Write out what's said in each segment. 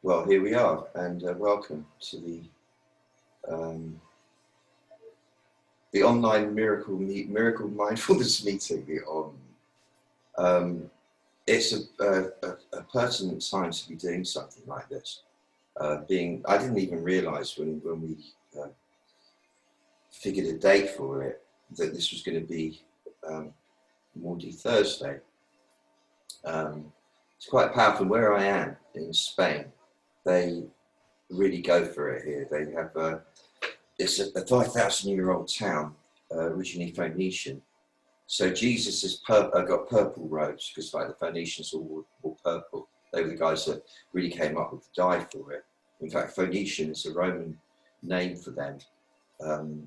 Well, here we are, and welcome to the online miracle mindfulness meeting. It's a pertinent time to be doing something like this. I didn't even realise when we figured a date for it that this was going to be Maundy Thursday. It's quite powerful. Where I am in Spain, they really go for it here. They have it's a 5,000-year-old town, originally Phoenician. So Jesus has got purple robes because like the Phoenicians all wore purple. They were the guys that really came up with the dye for it. In fact, Phoenician is a Roman name for them.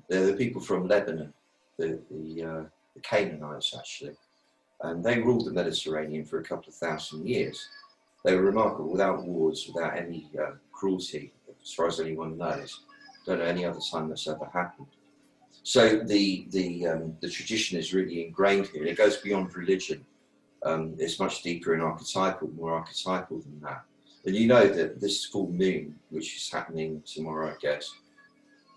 They're the people from Lebanon, the Canaanites actually, and they ruled the Mediterranean for a couple of thousand years. They were remarkable, without wars, without any cruelty, as far as anyone knows. Don't know any other time that's ever happened. So the tradition is really ingrained here. It goes beyond religion. It's much deeper and archetypal, more archetypal than that. And you know that this full moon, which is happening tomorrow, I guess,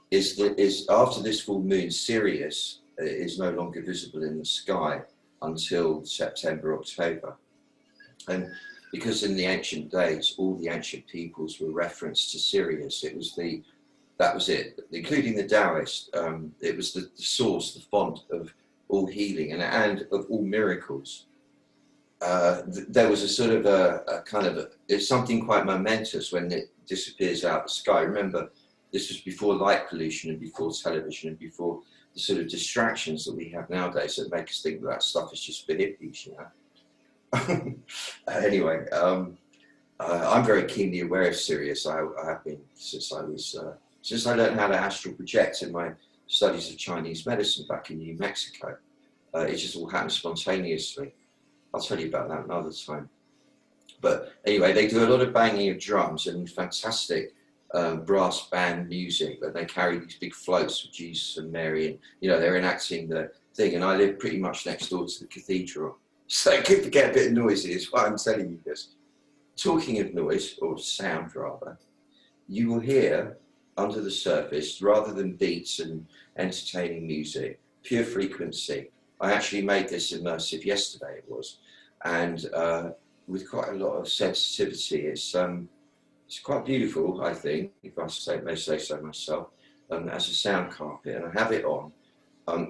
is after this full moon, Sirius is no longer visible in the sky until September, October. And because in the ancient days, all the ancient peoples were referenced to Sirius, that was it, including the Taoist. It was the source, the font of all healing and of all miracles. There was a sort of it's something quite momentous when it disappears out of the sky. Remember, this was before light pollution and before television and before the sort of distractions that we have nowadays that make us think that stuff is just for hippies, you know. Anyway, I'm very keenly aware of Sirius. I have been since I learned how to astral project in my studies of Chinese medicine back in New Mexico. It just all happened spontaneously. I'll tell you about that another time. But anyway, they do a lot of banging of drums and fantastic brass band music, and they carry these big floats of Jesus and Mary, and you know they're enacting the thing. And I live pretty much next door to the cathedral, so it could get a bit noisy. Is why I'm telling you this. Talking of noise, or sound rather, you will hear under the surface, rather than beats and entertaining music, pure frequency. I actually made this immersive yesterday, it was, and with quite a lot of sensitivity. It's quite beautiful, I think, if I may say so myself, as a sound carpet, and I have it on.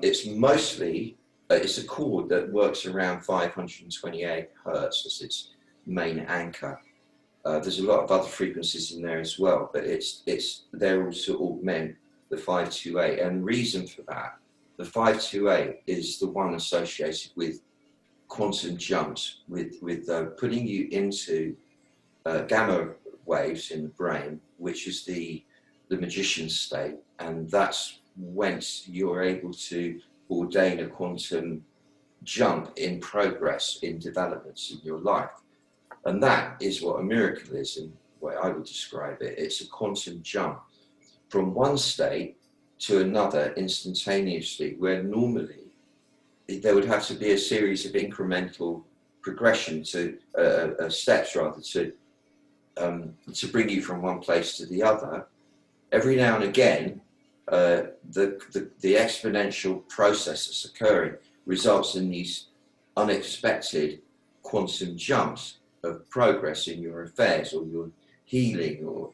It's mostly, it's a chord that works around 528 hertz as its main anchor. There's a lot of other frequencies in there as well, but it's there to augment the 528. And reason for that, the 528 is the one associated with quantum jumps, with putting you into gamma waves in the brain, which is the magician's state, and that's whence you're able to ordain a quantum jump in progress, in developments in your life. And that is what a miracle is, in the way I would describe it. It's a quantum jump from one state to another instantaneously, where normally there would have to be a series of incremental progression to steps rather to bring you from one place to the other. Every now and again, the exponential process that's occurring results in these unexpected quantum jumps of progress in your affairs or your healing, or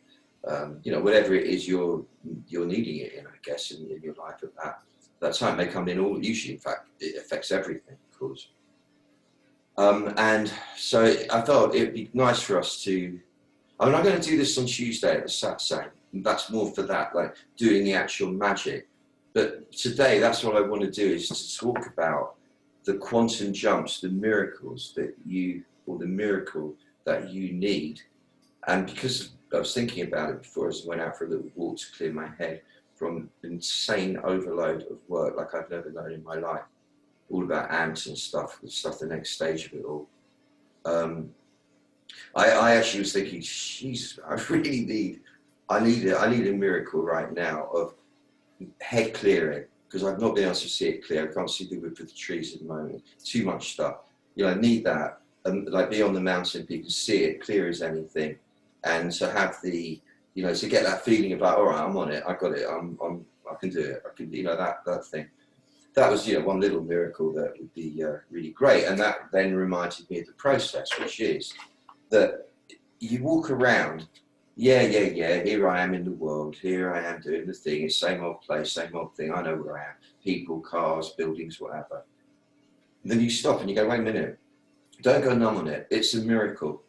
you know, whatever it is you're needing it in, I guess, in your life at that time. They come in all, usually, in fact, it affects everything, of course. And so I thought it'd be nice for us to, I'm not going to do this on Tuesday at the satsang. That's more for that, like doing the actual magic. But today, that's what I want to do, is to talk about the quantum jumps, the miracles that you, or the miracle that you need. And because I was thinking about it before as I went out for a little walk to clear my head from insane overload of work like I've never known in my life, all about amps and stuff, the next stage of it all. I actually was thinking, Jesus, I need a miracle right now of head clearing, because I've not been able to see it clear. I can't see the wood for the trees at the moment. Too much stuff. You know, I need that. Like be on the mountain, people see it clear as anything. and to have the, you know, to get that feeling about, all right, I'm on it, I got it, I can do it, I can, you know, that thing. That was, you know, one little miracle that would be really great. And that then reminded me of the process, which is that you walk around, yeah, here I am in the world, here I am doing the thing, it's same old place, same old thing, I know where I am, people, cars, buildings, whatever. And then you stop and you go, wait a minute, don't go numb on it, it's a miracle.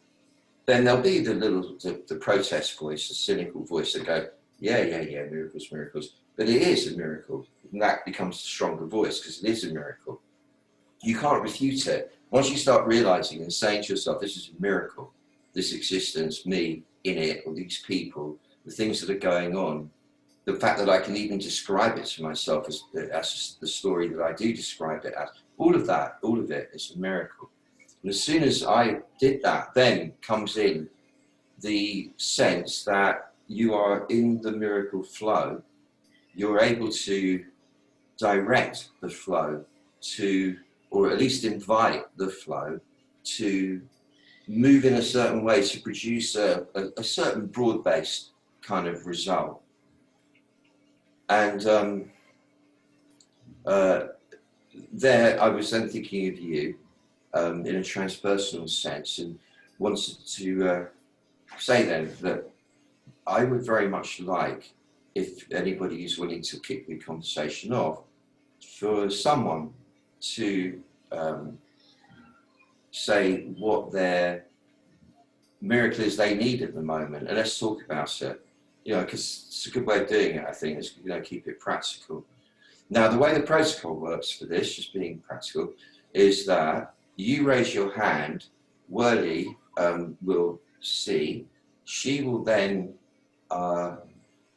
Then there'll be the protest voice, the cynical voice that go, yeah, miracles, miracles. But it is a miracle. And that becomes a stronger voice because it is a miracle. You can't refute it. Once you start realizing and saying to yourself, this is a miracle, this existence, me in it, or these people, the things that are going on, the fact that I can even describe it to myself as the story that I do describe it as, all of it is a miracle. And as soon as I did that, then comes in the sense that you are in the miracle flow. You're able to direct the flow to, or at least invite the flow to move in a certain way to produce a certain broad-based kind of result. And there I was then thinking of you in a transpersonal sense, and wanted to say then that I would very much like, if anybody is willing to kick the conversation off, for someone to say what their miracle is they need at the moment, and let's talk about it. You know, because it's a good way of doing it, I think, is, you know, keep it practical. Now, the way the protocol works for this, just being practical, is that you raise your hand, Whirly will see, she will then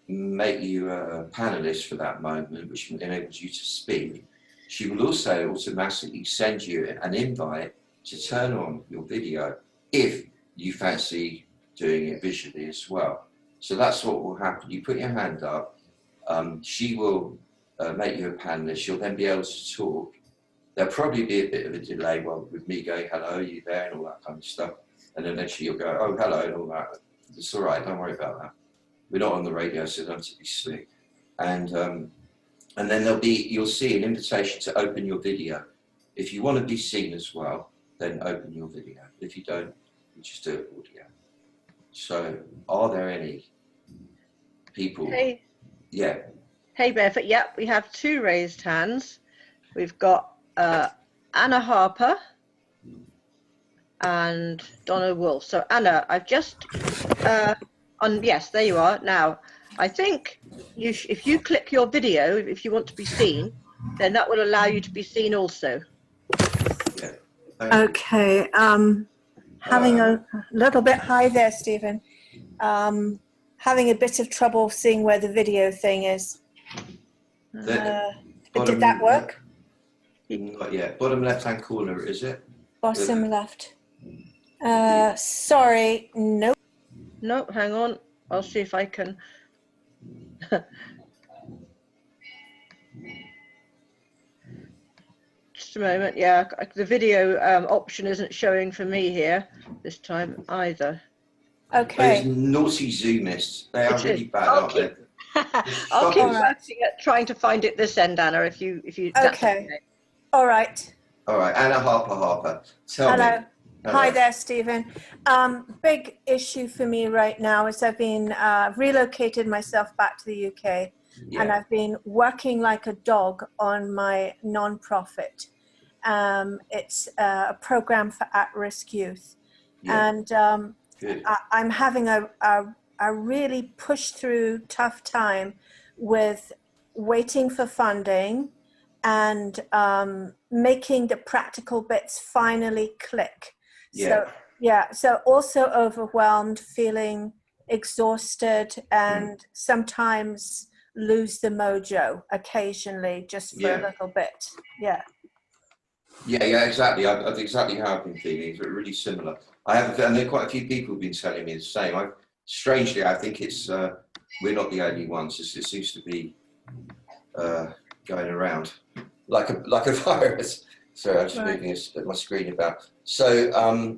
make you a panelist for that moment, which enables you to speak. She will also automatically send you an invite to turn on your video if you fancy doing it visually as well. So that's what will happen. You put your hand up, she will make you a panelist. She'll then be able to talk. There'll probably be a bit of a delay with me going, hello, are you there, and all that kind of stuff. And then eventually you'll go, oh, hello, and all that. It's all right, don't worry about that. We're not on the radio, so don't have to be slick. And then you'll see an invitation to open your video. If you want to be seen as well, then open your video. If you don't, you just do it audio. So are there any people? Hey. Yeah. Hey, Barefoot. Yep, we have two raised hands. We've got Anna Harper and Donna Wolf. So Anna, I've just yes, there you are. Now, I think if you click your video, if you want to be seen, then that will allow you to be seen also. Yeah. Okay. Having a little bit, hi there, Stephen. Having a bit of trouble seeing where the video thing is. Did that work? Not yet. Bottom left-hand corner, is it? Bottom left. Sorry, nope. No, hang on. I'll see if I can. Just a moment. Yeah, the video option isn't showing for me here this time either. Okay. Those naughty Zoomists, they are really bad, aren't they? I'll keep working at trying to find it this end, Anna, if you Okay. All right. All right, Anna Harper. Tell me. Hello. Hi there, Stephen. Big issue for me right now is I've been relocated myself back to the UK, and I've been working like a dog on my non-profit. It's a program for at-risk youth, and I'm having a really push-through tough time with waiting for funding and making the practical bits finally click. So also overwhelmed, feeling exhausted, and sometimes lose the mojo occasionally, just for a little bit. Yeah, exactly. That's exactly how I've been feeling. It's really similar. And there are quite a few people who've been telling me the same. Strangely, I think it's we're not the only ones. It seems to be going around like a virus. Sorry, I'm just moving my screen about. So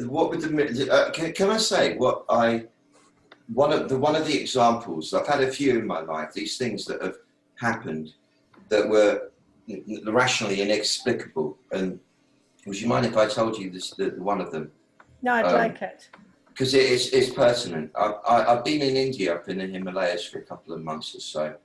what would can I say what one of the examples, I've had a few in my life, these things that have happened that were rationally inexplicable, and would you mind if I told you this, one of them? No, I'd like it. Because it's pertinent. I've been in India, I've been in Himalayas for a couple of months or so,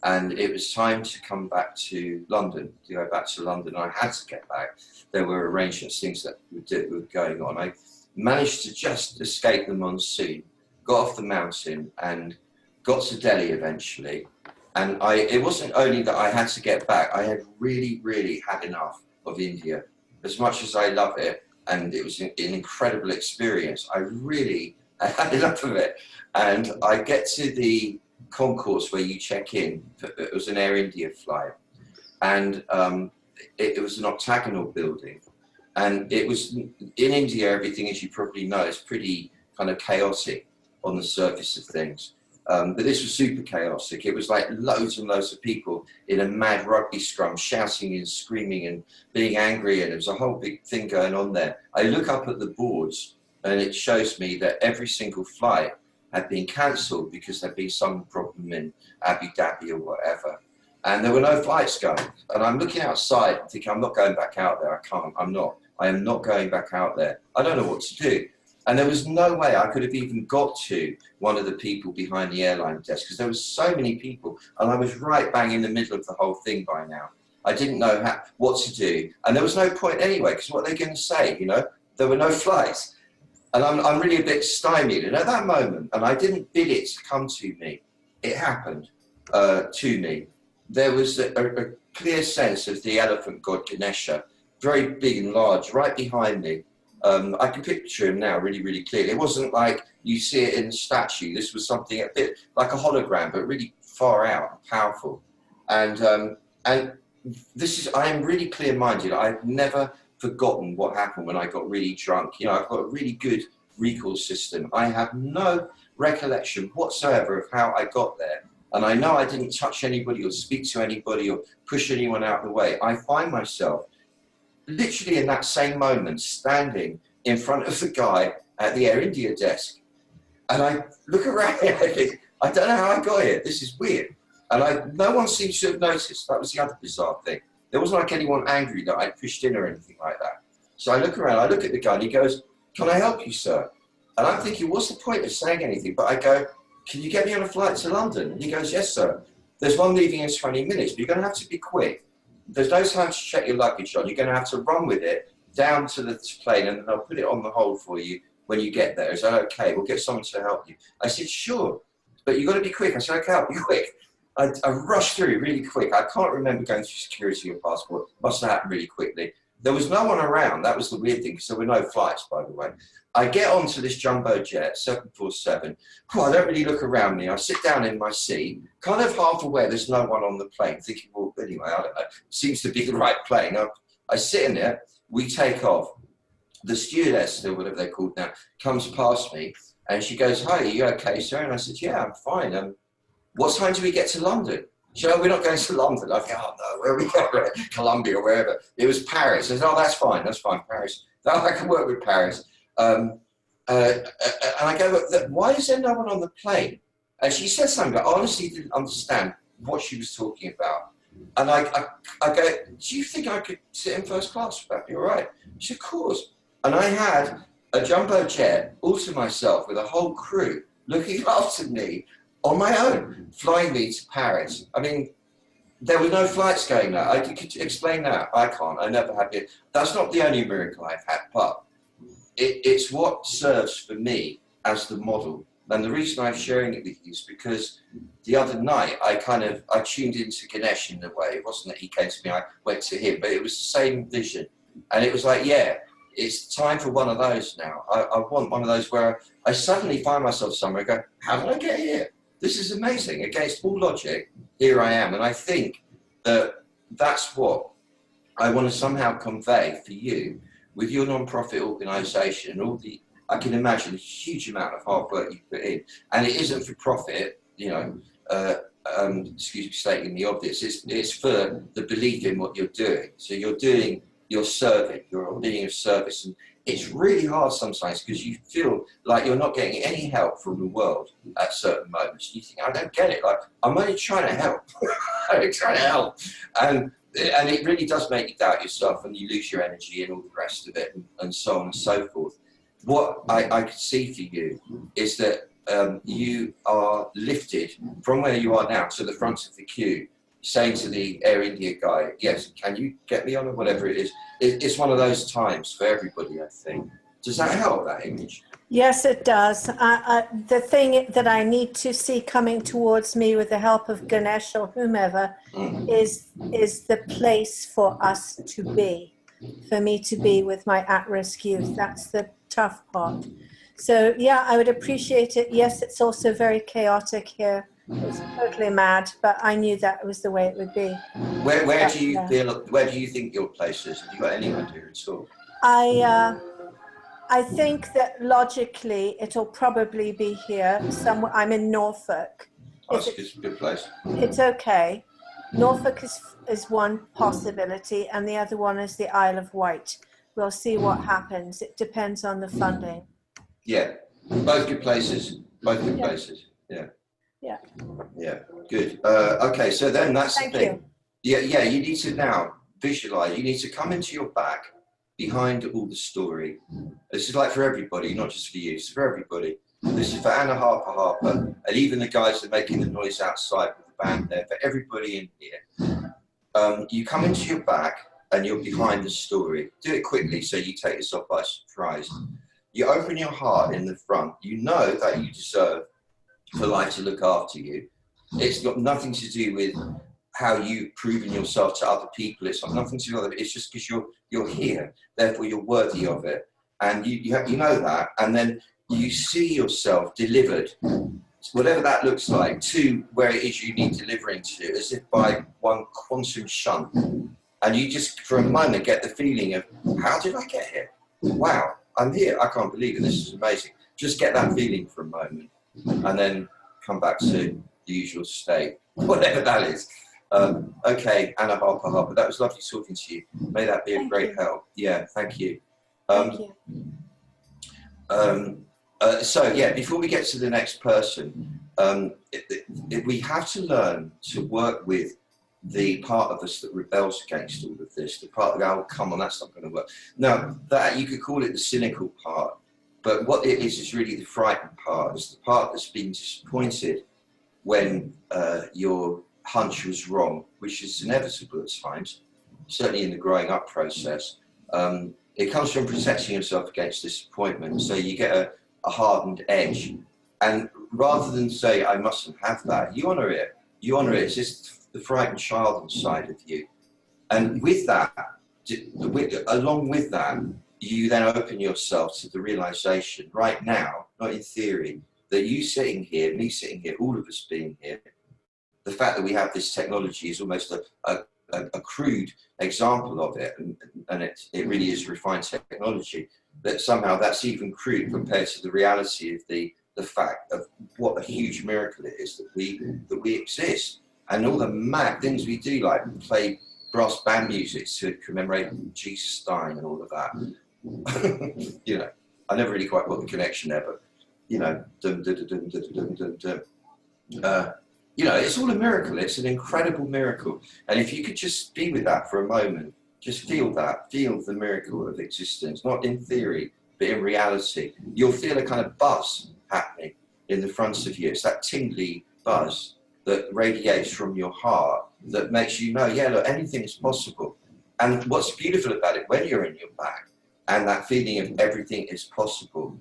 and it was time to come back to London, to go back to London. I had to get back. There were arrangements, things that were going on. I managed to just escape the monsoon, got off the mountain and got to Delhi eventually. And it wasn't only that I had to get back, I had really, really had enough of India. As much as I love it, and it was an incredible experience, I had enough of it. And I get to the concourse where you check in. It was an Air India flight. And it was an octagonal building. And it was, in India, everything, as you probably know, is pretty kind of chaotic on the surface of things. But this was super chaotic. It was like loads and loads of people in a mad rugby scrum, shouting and screaming and being angry, and there was a whole big thing going on there. I look up at the boards and it shows me that every single flight had been cancelled because there'd been some problem in Abu Dhabi or whatever. And there were no flights going. And I'm looking outside and thinking, I'm not going back out there. I am not going back out there. I don't know what to do. And there was no way I could have even got to one of the people behind the airline desk because there was so many people, and I was right bang in the middle of the whole thing by now. I didn't know what to do, and there was no point anyway, because what are they going to say, you know? There were no flights. And I'm really a bit stymied. And at that moment, and I didn't bid it to come to me, it happened to me. There was a clear sense of the elephant god Ganesha, very big and large, right behind me. I can picture him now really, really clearly. It wasn't like you see it in the statue. This was something a bit like a hologram, but really far out and powerful. And I am really clear-minded. I've never forgotten what happened when I got really drunk. You know, I've got a really good recall system. I have no recollection whatsoever of how I got there. And I know I didn't touch anybody or speak to anybody or push anyone out of the way. I find myself literally in that same moment standing in front of the guy at the Air India desk. And I look around and I think, I don't know how I got here. This is weird. And no one seems to have noticed. That was the other bizarre thing. There wasn't like anyone angry that I pushed in or anything like that. So I look around, I look at the guy and he goes, "Can I help you, sir?" And I'm thinking, what's the point of saying anything? But I go, "Can you get me on a flight to London?" And he goes, "Yes, sir. There's one leaving in 20 minutes, but you're going to have to be quick. There's no time to check your luggage on. You're going to have to run with it down to the plane and then I'll put it on the hold for you when you get there. Is that okay? We'll get someone to help you." I said, "Sure, but you've got to be quick." I said, "Okay, I'll be quick." I rushed through really quick. I can't remember going through security or passport. Must have happened really quickly. There was no one around. That was the weird thing, because there were no flights, by the way. I get onto this jumbo jet, 747. I don't really look around me. I sit down in my seat, kind of half aware there's no one on the plane, thinking, well, anyway, I don't know. Seems to be the right plane. I sit in there. We take off. The stewardess, or whatever they're called now, comes past me, and she goes, "Hi, are you okay, sir?" And I said, "Yeah, I'm fine. What time do we get to London?" She said, "Oh, we're not going to London." I go, "Oh, no, where are we going?" Colombia or wherever. It was Paris. I said, "Oh, that's fine, Paris. No, I can work with Paris." And I go, "Why is there no one on the plane?" And she said something, but I honestly didn't understand what she was talking about. And I go, "Do you think I could sit in first class? Would that be all right?" She said, "Of course." And I had a jumbo jet all to myself with a whole crew looking after me on my own, flying me to Paris. I mean, there were no flights going there. Could you explain that? I can't. I never have it. That's not the only miracle I've had, but it's what serves for me as the model. And the reason I'm sharing it with you is because the other night I tuned into Ganesh in a way. It wasn't that he came to me, I went to him, but it was the same vision. And it was like, yeah, it's time for one of those now. I want one of those where I suddenly find myself somewhere and go, how did I get here? This is amazing. Against all logic, here I am. And I think that that's what I want to somehow convey for you with your non-profit organisation and I can imagine a huge amount of hard work you put in. And it isn't for profit, you know, excuse me stating the obvious, it's for the belief in what you're doing. So you're serving, you're being of service. And it's really hard sometimes because you feel like you're not getting any help from the world at certain moments. You think, I don't get it. Like, I'm only trying to help. I'm trying to help. And it really does make you doubt yourself, and you lose your energy and all the rest of it, and so on and so forth. What I could see for you is that you are lifted from where you are now to the front of the queue, saying to the Air India guy, yes, can you get me on, or whatever it is. It's one of those times for everybody, I think. Does that help, that image? Yes, it does. The thing that I need to see coming towards me with the help of Ganesh or whomever is the place for us to be, for me to be with my at-risk youth. That's the tough part. So yeah, I would appreciate it. Yes, it's also very chaotic here. It's totally mad, but I knew that was the way it would be. Where do you feel? Where do you think your place is? Have you got any idea at all? I think that logically it'll probably be here somewhere. I'm in Norfolk. Oh, it's a good place. It's okay. Norfolk is one possibility, and the other one is the Isle of Wight. We'll see what happens. It depends on the funding. Yeah, both good places. Both good places. Yeah. Yeah. Yeah. Good. Okay. So then that's the thing. You. Yeah. You need to now visualize. You need to come into your back, behind all the story. This is like for everybody, not just for you. It's for everybody. This is for Harper, and even the guys that are making the noise outside with the band there. For everybody in here, you come into your back and you're behind the story. Do it quickly so you take yourself by surprise. You open your heart in the front. You know that you deserve for life to look after you. It's got nothing to do with how you've proven yourself to other people. It's got nothing to do with it. It's just because you're here, therefore you're worthy of it, and you know that. And then you see yourself delivered, whatever that looks like, to where it is you need delivering to, as if by one quantum shunt. And you just, for a moment, get the feeling of, how did I get here? Wow, I'm here. I can't believe it. This is amazing. Just get that feeling for a moment, and then come back to the usual state, whatever that is. Okay, Harper, that was lovely talking to you. May that be a great help. Yeah, thank you. Thank you. So yeah, before we get to the next person, we have to learn to work with the part of us that rebels against all of this, the part that, oh, come on, that's not going to work. Now, that you could call it the cynical part, but what it is really the frightened part. It's the part that's been disappointed when your hunch was wrong, which is inevitable at times, certainly in the growing up process. It comes from protecting yourself against disappointment, so you get a hardened edge. And rather than say, I mustn't have that, you honour it. You honour it. It's just the frightened child inside of you. And with that, along with that, you then open yourself to the realization right now, not in theory, that you sitting here, me sitting here, all of us being here, the fact that we have this technology is almost a crude example of it, and it really is refined technology, that somehow that's even crude compared to the reality of the fact of what a huge miracle it is that we exist. And all the mad things we do, like play brass band music to commemorate Jesus Stein and all of that. You know, I never really quite got the connection there, but you know, you know, it's all a miracle. It's an incredible miracle. And if you could just be with that for a moment, just feel that, feel the miracle of existence, not in theory, but in reality, you'll feel a kind of buzz happening in the front of you. It's that tingly buzz that radiates from your heart that makes you know, yeah, look, anything is possible. And what's beautiful about it, when you're in your back and that feeling of everything is possible,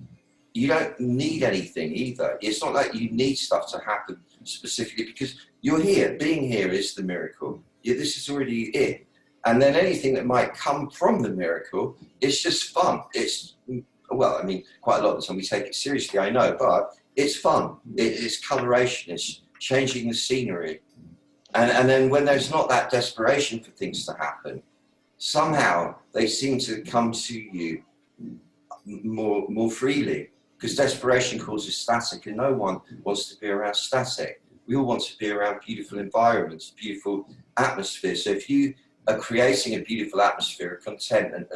you don't need anything either. It's not like you need stuff to happen specifically, because you're here. Being here is the miracle. Yeah, this is already it. And then anything that might come from the miracle, it's just fun. It's, well, I mean, quite a lot of the time we take it seriously, I know, but it's fun. It's coloration. It's changing the scenery. And then when there's not that desperation for things to happen, somehow they seem to come to you more freely, because desperation causes static, and no one wants to be around static. We all want to be around beautiful environments, beautiful atmospheres. So if you are creating a beautiful atmosphere of contentment,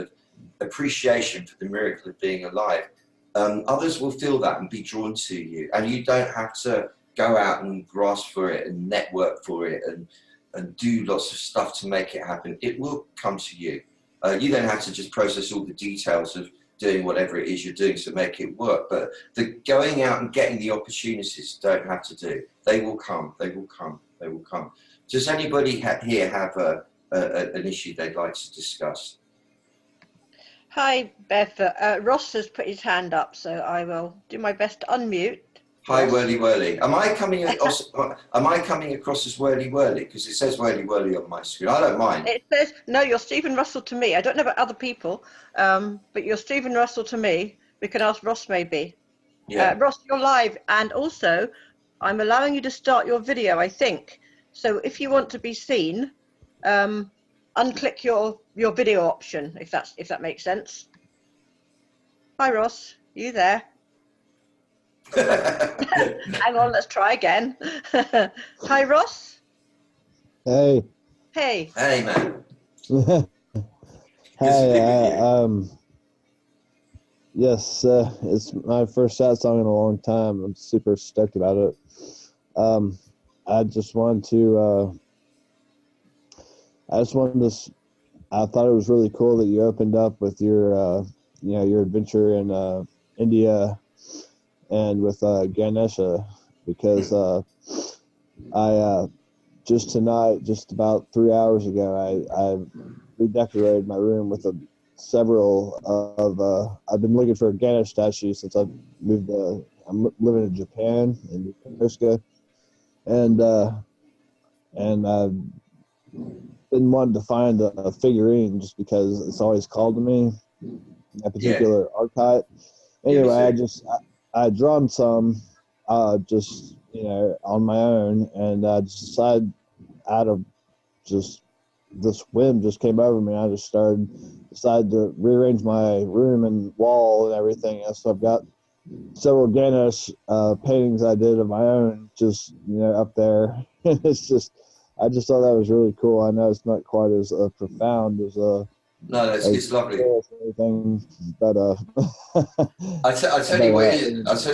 appreciation for the miracle of being alive, others will feel that and be drawn to you. And you don't have to go out and grasp for it and network for it and do lots of stuff to make it happen. It will come to you. You don't have to just process all the details of doing whatever it is you're doing to make it work. But the going out and getting the opportunities don't have to do. They will come. They will come. They will come. Does anybody here have an issue they'd like to discuss? Hi, Barefoot. Ross has put his hand up, so I will do my best to unmute. Hi, Ross. Whirly Whirly. Am I coming across as Whirly Whirly? Because it says Whirly Whirly on my screen. I don't mind. It says, no, you're Stephen Russell to me. I don't know about other people, but you're Stephen Russell to me. We can ask Ross maybe. Yeah. Ross, you're live, and also I'm allowing you to start your video, I think. So if you want to be seen, unclick your video option, if that makes sense. Hi, Ross. You there? Hang on, let's try again. Hi, Ross. Hey. Hey. Hey, man. Hey, yes, it's my first sad song in a long time. I'm super stoked about it. I just wanted to, I thought it was really cool that you opened up with your, your adventure in India and with Ganesha, because I just tonight, just about 3 hours ago, I redecorated my room with several of I've been looking for a Ganesh statue since I've moved. I'm living in Japan in Yokosuka, and I've been wanting to find a figurine just because it's always called to me, a particular archetype. Anyway, I had drawn some just on my own, and I just decided, out of just this whim just came over me. I just decided to rearrange my room and wall and everything. And so I've got several Ganesh paintings I did of my own, just up there. It's just, I just thought that was really cool. I know it's not quite as profound as no, it's lovely. Everything, but I tell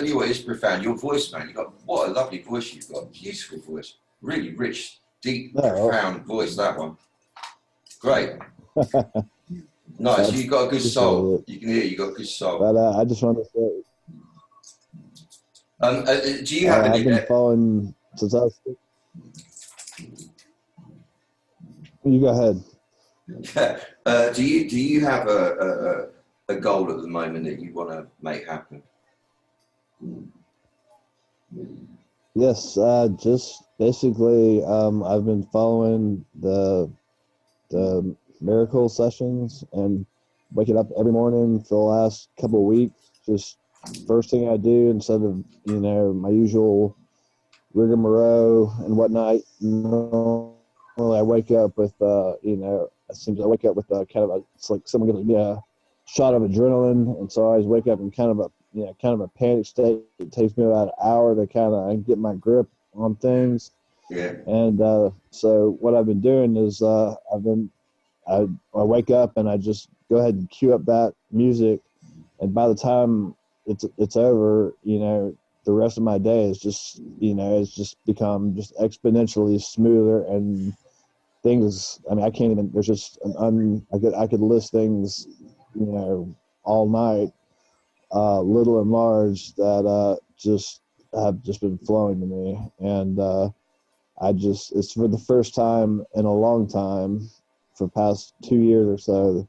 you what is profound. Your voice, man. What a lovely voice you've got. Beautiful voice. Really rich, deep, profound voice. That one. Great. Nice. You got a good soul. You can hear you got a good soul. But I just want to say. Do you have any? I've been following since I was. You go ahead. Do you have a goal at the moment that you want to make happen? Yes, just basically, I've been following the miracle sessions and waking up every morning for the last couple of weeks. Just first thing I do, instead of my usual rigmarole and whatnot. Normally, I wake up with it seems I wake up with it's like someone gives me a shot of adrenaline, and so I always wake up in kind of a panic state. It takes me about an hour to kind of get my grip on things. Yeah. And so what I've been doing is I wake up and I just go ahead and cue up that music, and by the time it's over, the rest of my day is just it's just become just exponentially smoother, and things, I mean, I can't even, there's just I could list things, all night, little and large, that just have just been flowing to me. And it's for the first time in a long time, for the past 2 years or so,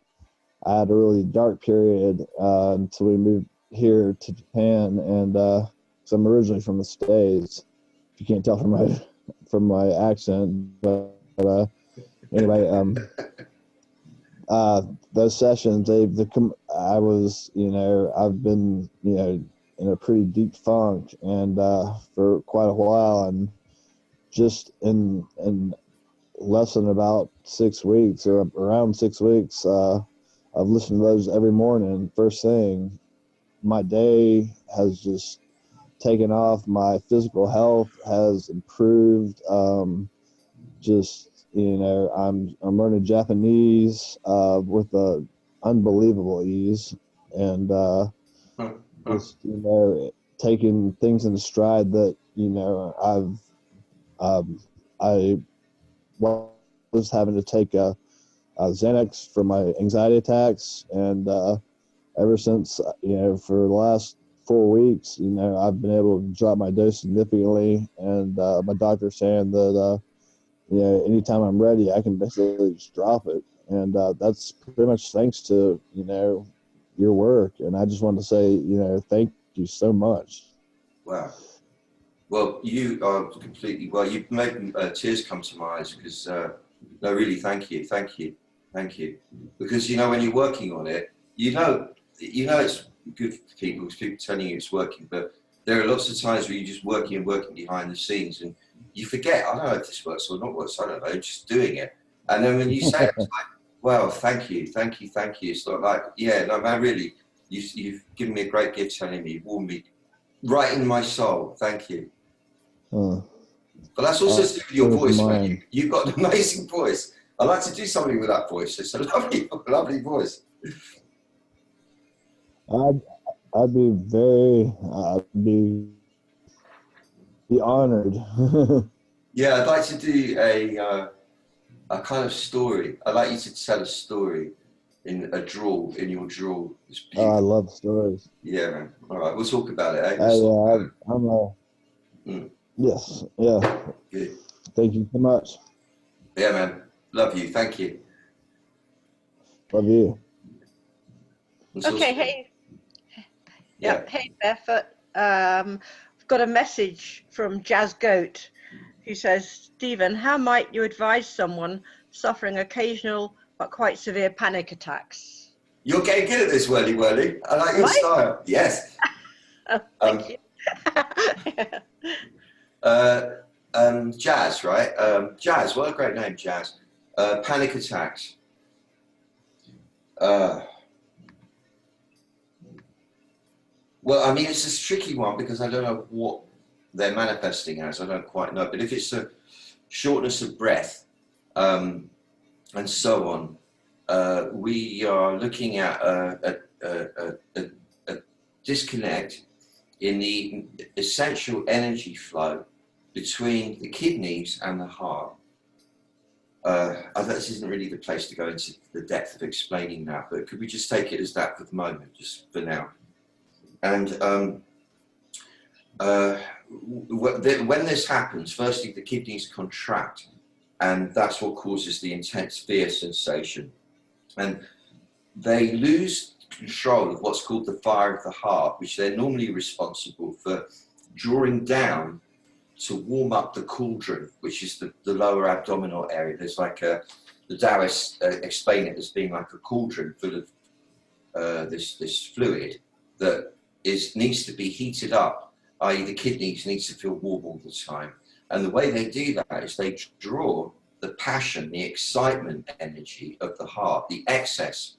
I had a really dark period until we moved here to Japan, and so I'm originally from the States, if you can't tell from my accent, but anyway, those sessions, I've been, in a pretty deep funk, and for quite a while, and just in less than about 6 weeks, or around 6 weeks, I've listened to those every morning, first thing. My day has just taken off. My physical health has improved. I'm learning Japanese I'm unbelievable ease, and just, you know, taking things in stride that, you know, I was having to take a Xanax for my anxiety attacks, and ever since, you know, for the last 4 weeks, you know, I've been able to drop my dose significantly, and my doctor's saying that you know, anytime I'm ready, I can basically just drop it, and that's pretty much thanks to, you know, your work. And I just want to say, you know, thank you so much. Wow. Well, you are completely, well, you've made tears come to my eyes, because no, really, thank you, because, you know, when you're working on it, you know it's good for people, because people telling you it's working, but there are lots of times where you're just working behind the scenes, and you forget, I don't know if this works or not works, I don't know, just doing it. And then when you say it, it's like, well, thank you. It's not like, yeah, no, man, really, you've given me a great gift telling me, warmed me right in my soul. Thank you. But that's also to do with your voice, man. You've got an amazing voice. I'd like to do something with that voice. It's a lovely, lovely voice. I'd be honored. Yeah, I'd like to do a kind of story. I'd like you to tell a story in your drawl. Oh, I love stories. Yeah, man. All right, we'll talk about it. Eh? Yes, yeah. Good. Thank you so much. Yeah, man. Love you. Thank you. Love you. Okay, hey. Yeah, hey, Barefoot. I've got a message from Jazz Goat, who says, Stephen, how might you advise someone suffering occasional but quite severe panic attacks? You're getting good at this, Whirly Whirly. I like your style. Yes. Oh, thank you. Jazz, right? Jazz, what a great name, Jazz. Panic attacks. Well, I mean, it's a tricky one, because I don't know what they're manifesting as. I don't quite know. But if it's a shortness of breath and so on, we are looking at a disconnect in the essential energy flow between the kidneys and the heart. This isn't really the place to go into the depth of explaining that, but could we just take it as that for the moment, just for now? And when this happens, firstly, the kidneys contract, and that's what causes the intense fear sensation. And they lose control of what's called the fire of the heart, which they're normally responsible for drawing down to warm up the cauldron, which is the lower abdominal area. There's like the Taoists explain it as being like a cauldron full of this fluid that needs to be heated up, i.e. the kidneys need to feel warm all the time. And the way they do that is they draw the passion, the excitement energy of the heart, the excess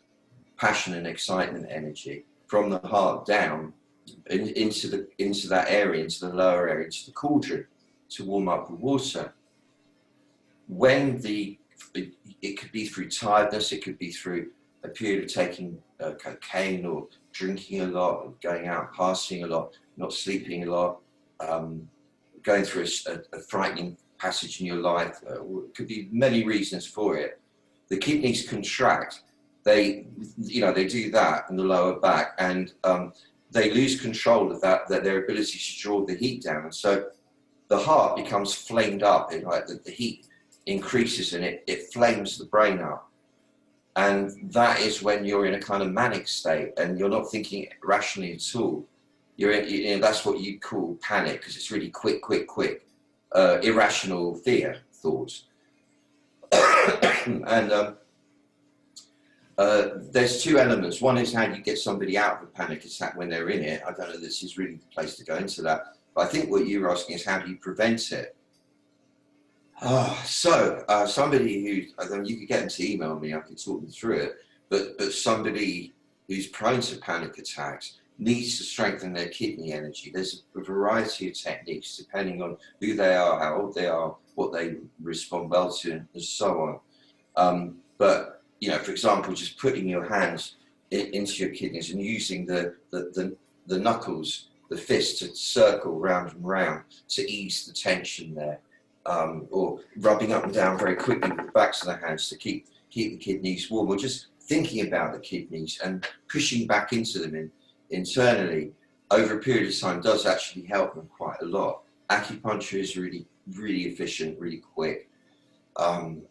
passion and excitement energy from the heart down into that area, into the lower area, into the cauldron, to warm up the water. When it could be through tiredness, it could be through a period of taking cocaine or drinking a lot, or going out partying a lot, not sleeping a lot, going through a frightening passage in your life. It could be many reasons for it. The kidneys contract. They do that in the lower back, and they lose control of their ability to draw the heat down. And so the heart becomes flamed up, the heat increases and it flames the brain up. And that is when you're in a kind of manic state and you're not thinking rationally at all. That's what you call panic, because it's really quick, irrational fear thoughts. And there's two elements. One is how you get somebody out of a panic attack when they're in it. I don't know if this is really the place to go into that. But I think what you're asking is, how do you prevent it? Somebody you could get them to email me, I could talk them through it, but somebody who's prone to panic attacks needs to strengthen their kidney energy. There's a variety of techniques depending on who they are, how old they are, what they respond well to, and so on. But, for example, just putting your hands into your kidneys and using the knuckles, the fist, to circle round and round to ease the tension there, or rubbing up and down very quickly with the backs of the hands to keep the kidneys warm, or just thinking about the kidneys and pushing back into them internally over a period of time does actually help them quite a lot. Acupuncture is really, really efficient, really quick.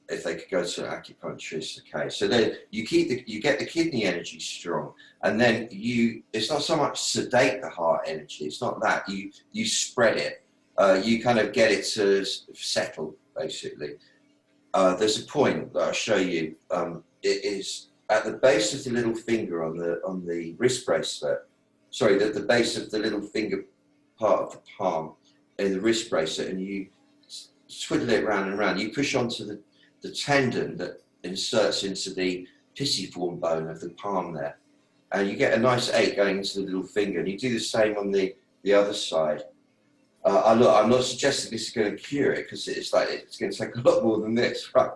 If they could go to an acupuncturist, okay. So then you get the kidney energy strong, and then it's not so much sedate the heart energy. It's not that you spread it. You kind of get it to settle, basically. There's a point that I'll show you. It is at the base of the little finger on the wrist bracelet. Sorry, the base of the little finger part of the palm in the wrist bracelet, and you twiddle it round and round. You push onto the tendon that inserts into the pisiform bone of the palm there, and you get a nice ache going into the little finger. And you do the same on the other side. I'm not suggesting this is going to cure it, because it's going to take a lot more than this, right?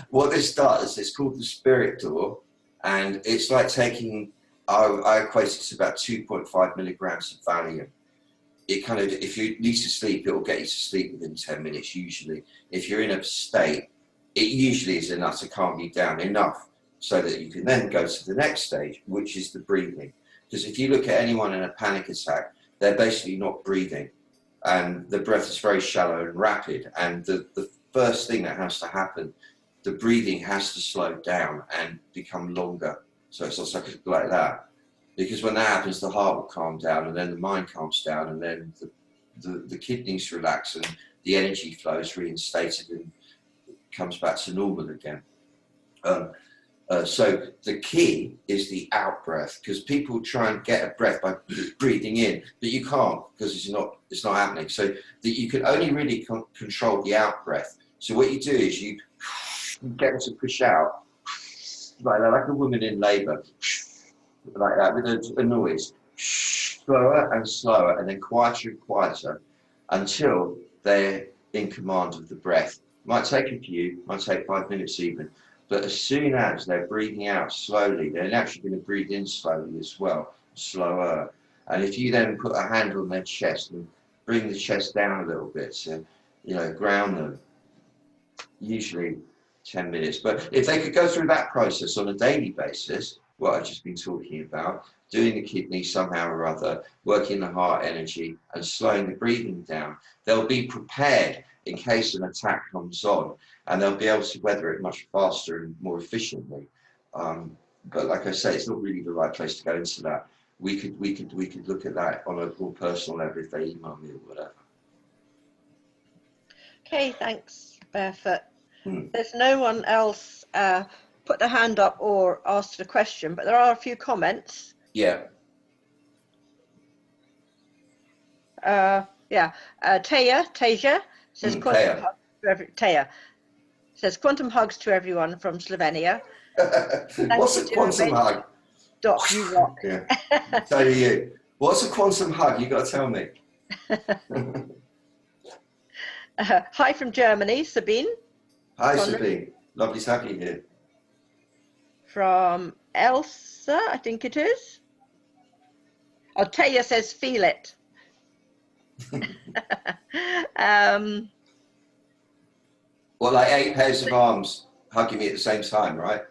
What this does, it's called the spirit door, and it's like taking, I equate it to about 2.5 milligrams of Valium. It kind of, if you need to sleep, it will get you to sleep within 10 minutes usually. If you're in a state, it usually is enough to calm you down, enough so that you can then go to the next stage, which is the breathing. Because if you look at anyone in a panic attack, they're basically not breathing, and the breath is very shallow and rapid, and the first thing that has to happen, the breathing has to slow down and become longer. So it's also like that. Because when that happens, the heart will calm down, and then the mind calms down, and then the kidneys relax, and the energy flow is reinstated and comes back to normal again. So the key is the out breath, because people try and get a breath by breathing in, but you can't, because it's not happening. So that you can only really control the out breath. So what you do is you get them to push out like a woman in labour. Like that, with a noise, slower and slower, and then quieter and quieter, until they're in command of the breath. Might take a few, might take 5 minutes even, but as soon as they're breathing out slowly, they're naturally going to breathe in slowly as well, slower. And if you then put a hand on their chest and bring the chest down a little bit to, ground them, usually 10 minutes. But if they could go through that process on a daily basis, what I've just been talking about, doing the kidney somehow or other, working the heart energy and slowing the breathing down, they'll be prepared in case an attack comes on, and they'll be able to weather it much faster and more efficiently. But like I say, it's not really the right place to go into that. We could look at that on a more personal level if they email me or whatever. Okay, thanks, Barefoot. There's no one else put their hand up or asked a question, but there are a few comments. Yeah. Tasia says quantum hugs to everyone from Slovenia. What's a quantum hug? Doc, you rock. Yeah. So do you. What's a quantum hug? You got to tell me. Hi from Germany, Sabine. Hi, Sabine. Lovely to have you here. From Elsa, I think it is. Oh, Taya says, feel it. Well, like 8 pairs of arms hugging me at the same time, right?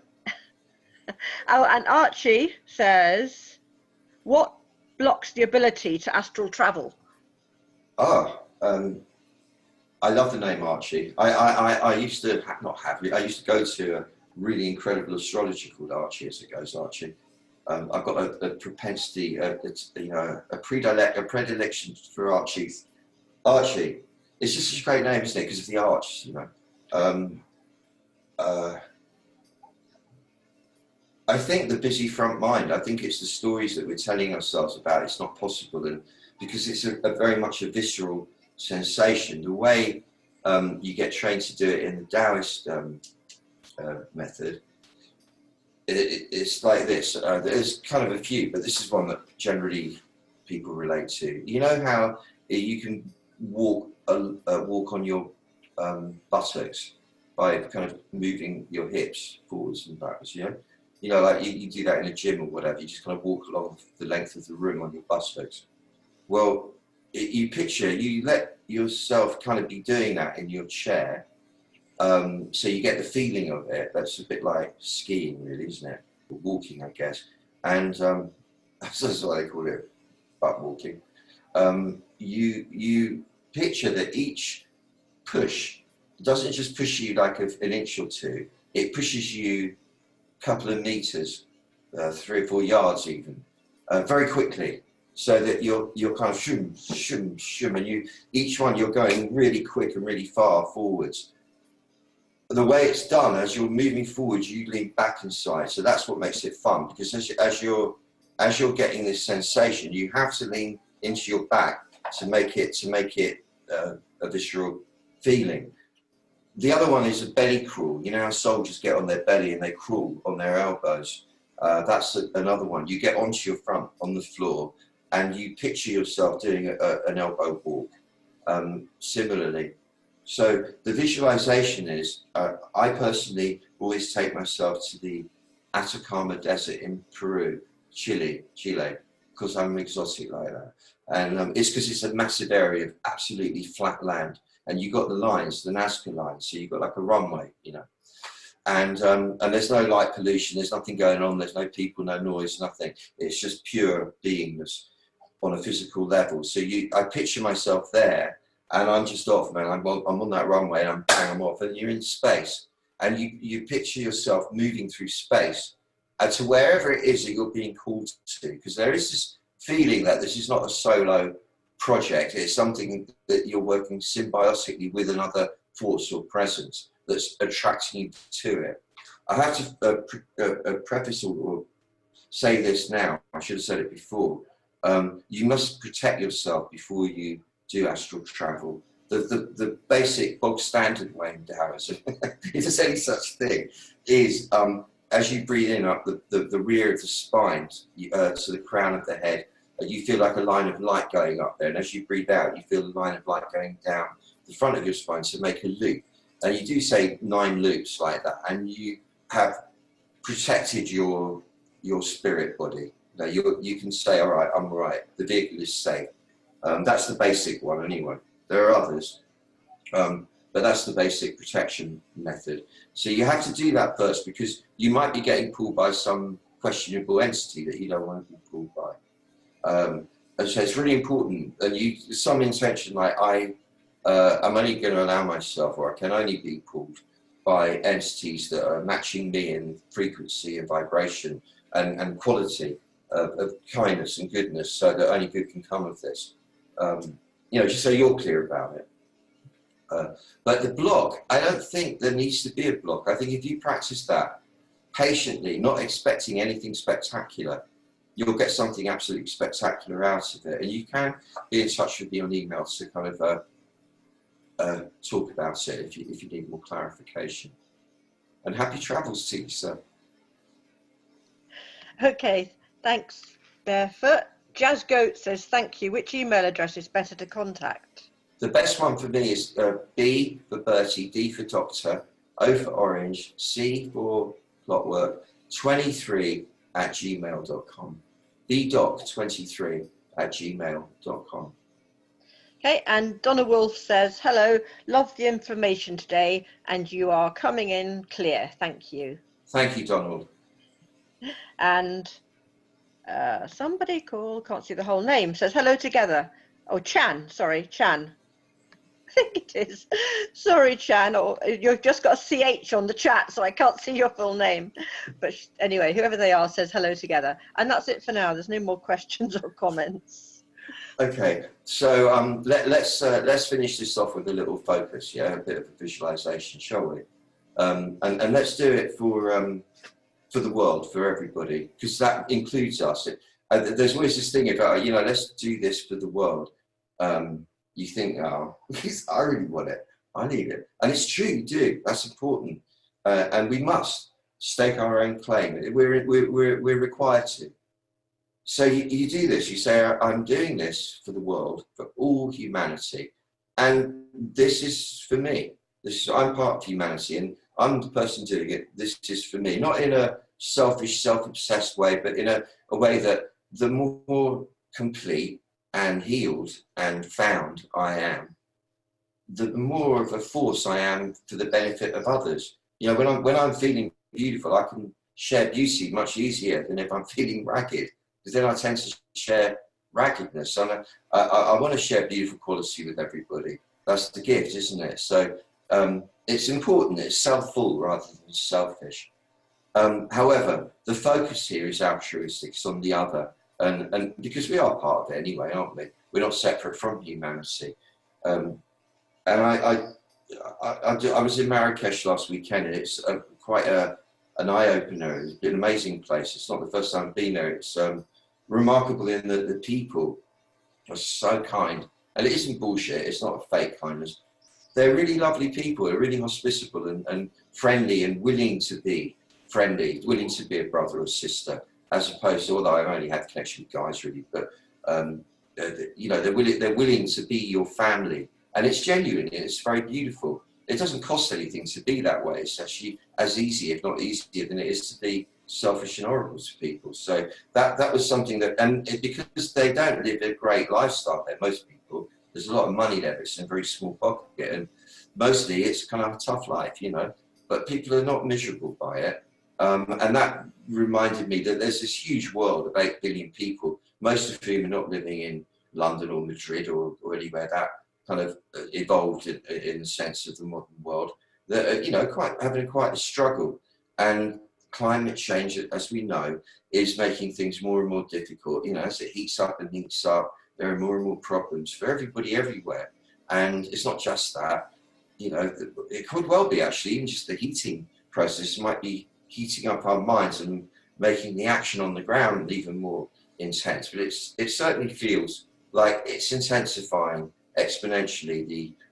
Oh, and Archie says, what blocks the ability to astral travel? Oh, I love the name Archie. I used to I used to go to a really incredible astrologer called Archie, as it goes, Archie. I've got a propensity, a predilection for Archie. Archie, it's just such a great name, isn't it? Because of the arch, I think the busy front mind. I think it's the stories that we're telling ourselves about it's not possible, and because it's a very much a visceral sensation. The way you get trained to do it in the Taoist method, it's like this. There's kind of a few, but this is one that generally people relate to. You know how you can walk on your buttocks by kind of moving your hips forwards and backwards, You know, like you do that in a gym or whatever. You just kind of walk along the length of the room on your bus legs. Well, you let yourself kind of be doing that in your chair. So you get the feeling of it. That's a bit like skiing, really, isn't it? Or walking, I guess. And that's what they call it, butt walking. You picture that each push doesn't just push you like an inch or two. It pushes you a couple of meters, 3 or 4 yards even, very quickly. So that you're kind of shum, shum, shum, and each one you're going really quick and really far forwards. The way it's done, as you're moving forward, you lean back inside. So that's what makes it fun, because as you're getting this sensation, you have to lean into your back to make it a visceral feeling. The other one is a belly crawl. You know how soldiers get on their belly and they crawl on their elbows. That's another one. You get onto your front on the floor, and you picture yourself doing an elbow walk, similarly. So the visualization is, I personally always take myself to the Atacama Desert in Peru, Chile, because I'm exotic like that. And it's because it's a massive area of absolutely flat land. And you've got the lines, the Nazca lines, so you've got like a runway, you know. And there's no light pollution, there's nothing going on, there's no people, no noise, nothing. It's just pure beingness on a physical level. So I picture myself there, and I'm just off, man. I'm on that runway, and I'm off, and you're in space, and you picture yourself moving through space to wherever it is that you're being called to, because there is this feeling that this is not a solo project. It's something that you're working symbiotically with another force or presence that's attracting you to it. I have to preface or say this now. I should have said it before. You must protect yourself before you do astral travel. The basic bog standard way in Taoism, if there's any such thing, is as you breathe in up the rear of the spine to the crown of the head, you feel like a line of light going up there, and as you breathe out, you feel a line of light going down the front of your spine, so make a loop. And you do say 9 loops like that, and you have protected your spirit body. You can say, all right, I'm all right, the vehicle is safe. That's the basic one anyway. There are others, but that's the basic protection method. So you have to do that first, because you might be getting pulled by some questionable entity that you don't want to be pulled by. And so it's really important, and some intention like I'm only going to allow myself, or I can only be pulled by entities that are matching me in frequency and vibration and quality of kindness and goodness, so that only good can come of this. Just so you're clear about it. But the block, I don't think there needs to be a block. I think if you practice that patiently, not expecting anything spectacular, you'll get something absolutely spectacular out of it. And you can be in touch with me on email to kind of talk about it if you need more clarification. And happy travels to you, sir. Okay, thanks, Barefoot. Jazz Goat says, thank you. Which email address is better to contact? The best one for me is B for Bertie, D for Doctor, O for Orange, C for Clockwork, 23@gmail.com. bdoc23@gmail.com. Okay, and Donna Wolf says, hello, love the information today, and you are coming in clear. Thank you. Thank you, Donald. And somebody called, can't see the whole name, says hello together. Oh, Chan, sorry, Chan. I think it is. Sorry, Chan, or you've just got a CH on the chat, so I can't see your full name. But anyway, whoever they are says hello together. And that's it for now. There's no more questions or comments. Okay, so let's finish this off with a little focus, yeah, a bit of a visualization, shall we? And let's do it for the world, for everybody, because that includes us. There's always this thing about, let's do this for the world. You think, oh, I really want it, I need it. And it's true, you do, that's important. And we must stake our own claim. We're required to. So you do this, you say, I'm doing this for the world, for all humanity. And this is for me. I'm part of humanity, and I'm the person doing it. This is for me, not in a selfish, self-obsessed way, but in a way that the more complete and healed and found I am, the more of a force I am for the benefit of others. You know, when I'm feeling beautiful, I can share beauty much easier than if I'm feeling ragged, because then I tend to share raggedness. And I want to share beautiful quality with everybody. That's the gift, isn't it? So it's important that it's self-full rather than selfish. However, the focus here is altruistic, it's on the other. And because we are part of it anyway, aren't we? We're not separate from humanity. And I was in Marrakesh last weekend, and it's quite an eye-opener. It's been an amazing place. It's not the first time I've been there. It's remarkable in that the people are so kind. And it isn't bullshit. It's not a fake kindness. They're really lovely people. They're really hospitable and friendly and willing to be friendly, willing to be a brother or sister, as opposed to, although I've only had connection with guys really, but you know, they're willing to be your family. And it's genuine, it's very beautiful. It doesn't cost anything to be that way. It's actually as easy, if not easier, than it is to be selfish and horrible to people. So that was something that, and because they don't live a great lifestyle there, most people, there's a lot of money there, but it's in a very small pocket. And mostly it's kind of a tough life, you know, but people are not miserable by it. And that reminded me that there's this huge world of 8 billion people, most of whom are not living in London or Madrid or anywhere that kind of evolved in the sense of the modern world, that are, you know, having quite a struggle. And climate change, as we know, is making things more and more difficult. You know, as it heats up and heats up, there are more and more problems for everybody everywhere. And it's not just that, you know, it could well be actually even just the heating process might be heating up our minds and making the action on the ground even more intense. But it certainly feels like it's intensifying exponentially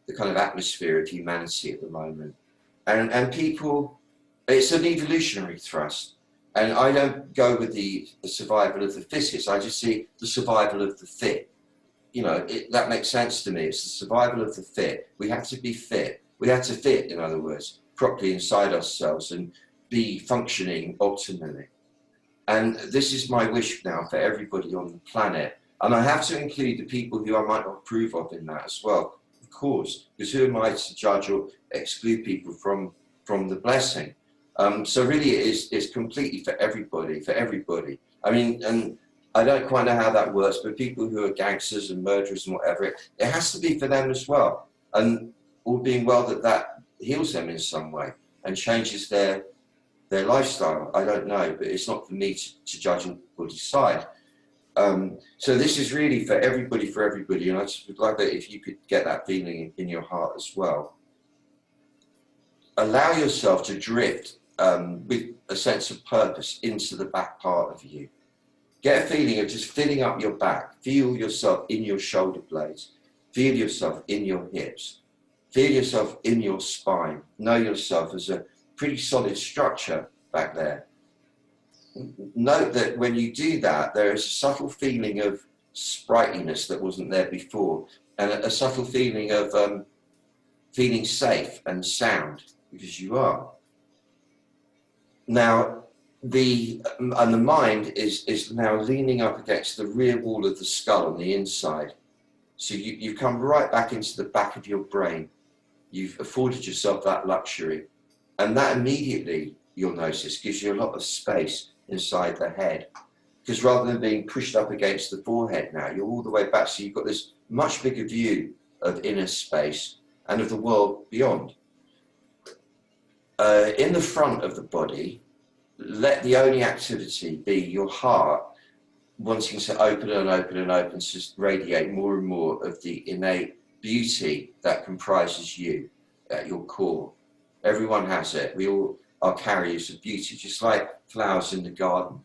the kind of atmosphere of humanity at the moment. And people, it's an evolutionary thrust. And I don't go with the survival of the fittest. I just see the survival of the fit. You know, that makes sense to me. It's the survival of the fit. We have to be fit. We have to fit, in other words, properly inside ourselves and be functioning optimally. And this is my wish now for everybody on the planet. And I have to include the people who I might not approve of in that as well, of course, because who am I to judge or exclude people from the blessing? So really it is completely for everybody. I mean, and I don't quite know how that works, but people who are gangsters and murderers and whatever, it has to be for them as well. And all being well that heals them in some way and changes their lifestyle. I don't know, but it's not for me to judge or decide. So this is really for everybody, and I just would like that if you could get that feeling in your heart as well. Allow yourself to drift with a sense of purpose into the back part of you. Get a feeling of just filling up your back. Feel yourself in your shoulder blades. Feel yourself in your hips. Feel yourself in your spine. Know yourself as a pretty solid structure back there. Note that when you do that, there is a subtle feeling of sprightliness that wasn't there before, and a subtle feeling of feeling safe and sound, because you are. Now, the mind is now leaning up against the rear wall of the skull on the inside. So you come right back into the back of your brain. You've afforded yourself that luxury. And that immediately, you'll notice, gives you a lot of space inside the head. Because rather than being pushed up against the forehead now, you're all the way back. So you've got this much bigger view of inner space and of the world beyond. In the front of the body, let the only activity be your heart wanting to open and open and open, to radiate more and more of the innate beauty that comprises you at your core. Everyone has it. We all are carriers of beauty, just like flowers in the garden.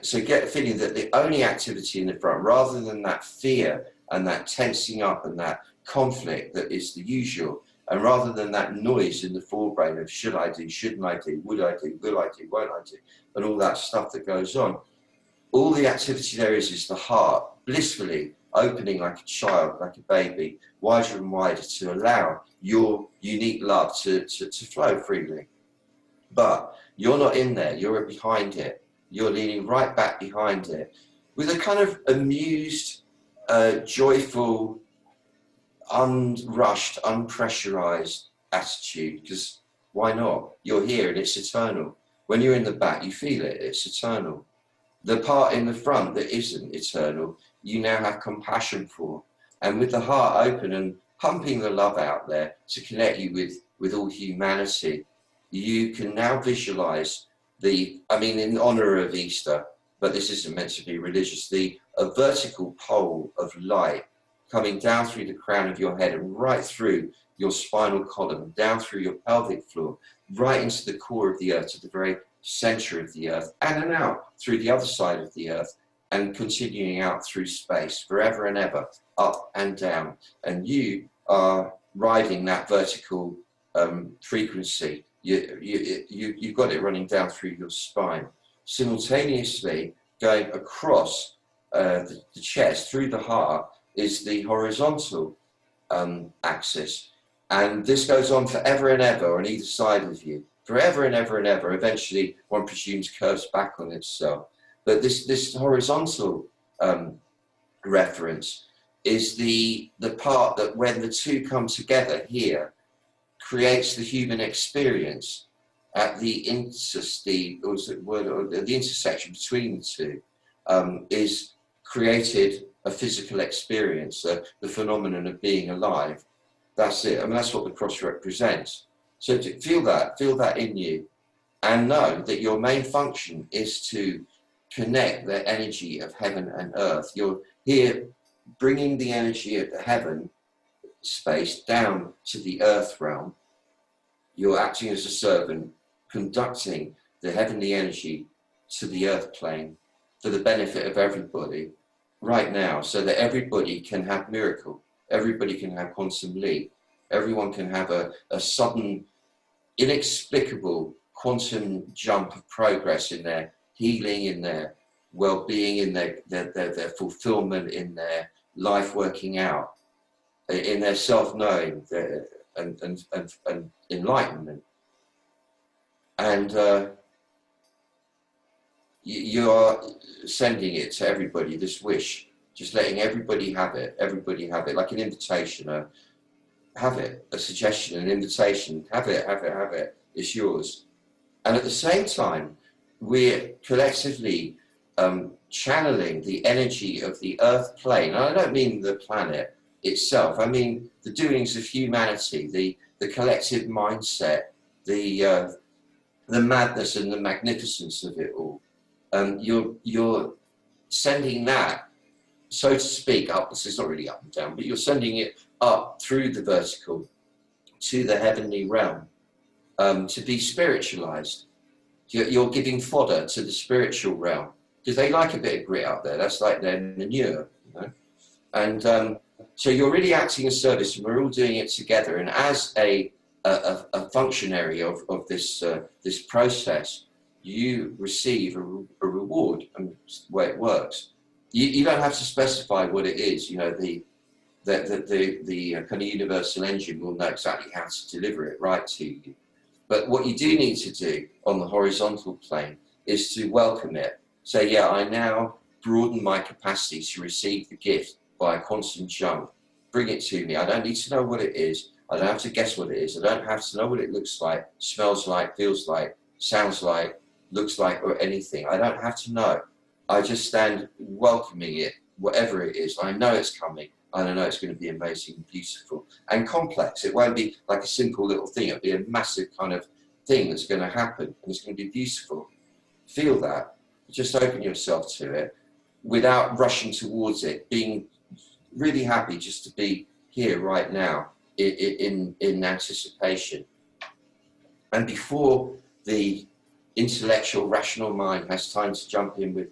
So get a feeling that the only activity in the front, rather than that fear and that tensing up and that conflict that is the usual, and rather than that noise in the forebrain of should I do, shouldn't I do, would I do, will I do, won't I do, and all that stuff that goes on, all the activity there is the heart blissfully opening like a child, like a baby, wider and wider, to allow your unique love to flow freely. but you're not in there, you're behind it. You're leaning right back behind it with a kind of amused, joyful, unrushed, unpressurized attitude, because why not? You're here and it's eternal. When you're in the back, you feel it, it's eternal. The part in the front that isn't eternal, you now have compassion for. And with the heart open and pumping the love out there to connect you with all humanity, you can now visualize in honor of Easter, but this isn't meant to be religious, a vertical pole of light coming down through the crown of your head and right through your spinal column, down through your pelvic floor, right into the core of the earth, to the very center of the earth, and out through the other side of the earth, and continuing out through space, forever and ever, up and down. And you are riding that vertical frequency. You've got it running down through your spine, simultaneously going across the chest, through the heart, is the horizontal axis. And this goes on forever and ever on either side of you, forever and ever and ever. Eventually, one presumes, curves back on itself. But this horizontal reference is the part that when the two come together here, creates the human experience at the intersection between the two, is created a physical experience, the phenomenon of being alive. That's it. I mean, that's what the cross represents. So to feel that in you, and know that your main function is to connect the energy of heaven and earth. You're here bringing the energy of the heaven space down to the earth realm. You're acting as a servant, conducting the heavenly energy to the earth plane for the benefit of everybody right now, so that everybody can have miracle, everybody can have quantum leap, everyone can have a sudden, inexplicable quantum jump of progress in their healing, in their well-being, in their fulfillment, in their life working out, in their self-knowing and enlightenment. And you are sending it to everybody, this wish, just letting everybody have it, like an invitation, have it, a suggestion, an invitation, have it, it's yours. And at the same time, we're collectively channeling the energy of the earth plane. And I don't mean the planet itself, I mean the doings of humanity, the collective mindset, the madness and the magnificence of it all. You're sending that, so to speak, up. It's not really up and down, but you're sending it up through the vertical to the heavenly realm, to be spiritualized. You're giving fodder to the spiritual realm, because they like a bit of grit up there. That's like their manure, you know. And so you're really acting as service, and we're all doing it together. And as a functionary of this process, you receive a reward, and the way it works. You don't have to specify what it is. You know, the kind of universal engine will know exactly how to deliver it right to you. But what you do need to do on the horizontal plane is to welcome it. Say, yeah, I now broaden my capacity to receive the gift by a quantum jump. Bring it to me. I don't need to know what it is. I don't have to guess what it is. I don't have to know what it looks like, smells like, feels like, sounds like, looks like, or anything. I don't have to know. I just stand welcoming it, whatever it is. I know it's coming. I know it's going to be amazing and beautiful and complex. It won't be like a simple little thing. It'll be a massive kind of thing that's going to happen, and it's going to be beautiful. Feel that. Just open yourself to it without rushing towards it, being really happy just to be here right now in anticipation. And before the intellectual, rational mind has time to jump in with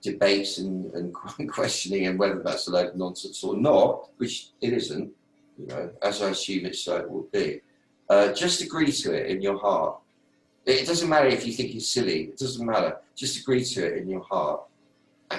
debates and questioning and whether that's a load of nonsense or not, which it isn't, you know, as I assume it so it will be. Just agree to it in your heart. It doesn't matter if you think it's silly, it doesn't matter. Just agree to it in your heart,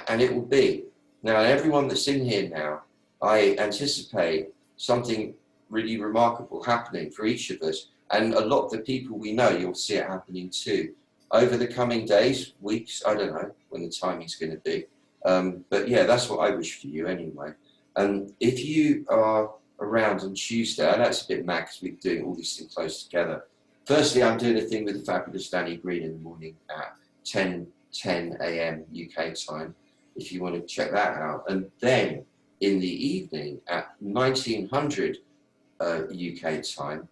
and it will be. Now, everyone that's in here now, I anticipate something really remarkable happening for each of us And a lot of the people we know, you'll see it happening too. Over the coming days, weeks, I don't know when the timing's going to be. But yeah, that's what I wish for you anyway. And if you are around on Tuesday, I know it's a bit mad because we're doing all these things close together. Firstly, I'm doing a thing with the fabulous Danny Green in the morning at 10 a.m. UK time, if you want to check that out. And then in the evening at 1900 UK time,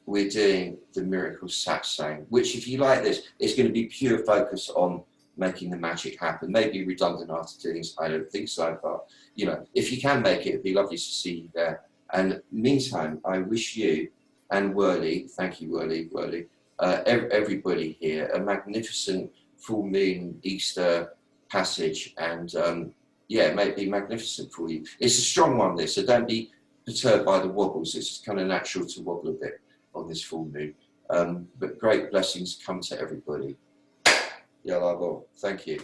we're doing the Miracle Satsang, which, if you like this, is going to be pure focus on making the magic happen. Maybe redundant after doing this, I don't think so, but you know, if you can make it, it'd be lovely to see you there. And meantime, I wish you and Whirly, thank you Whirly, everybody here, a magnificent full moon Easter passage, and yeah, it may be magnificent for you. It's a strong one, this, so don't be perturbed by the wobbles. It's kind of natural to wobble a bit on this full moon. But great blessings come to everybody. Yalabo. Thank you.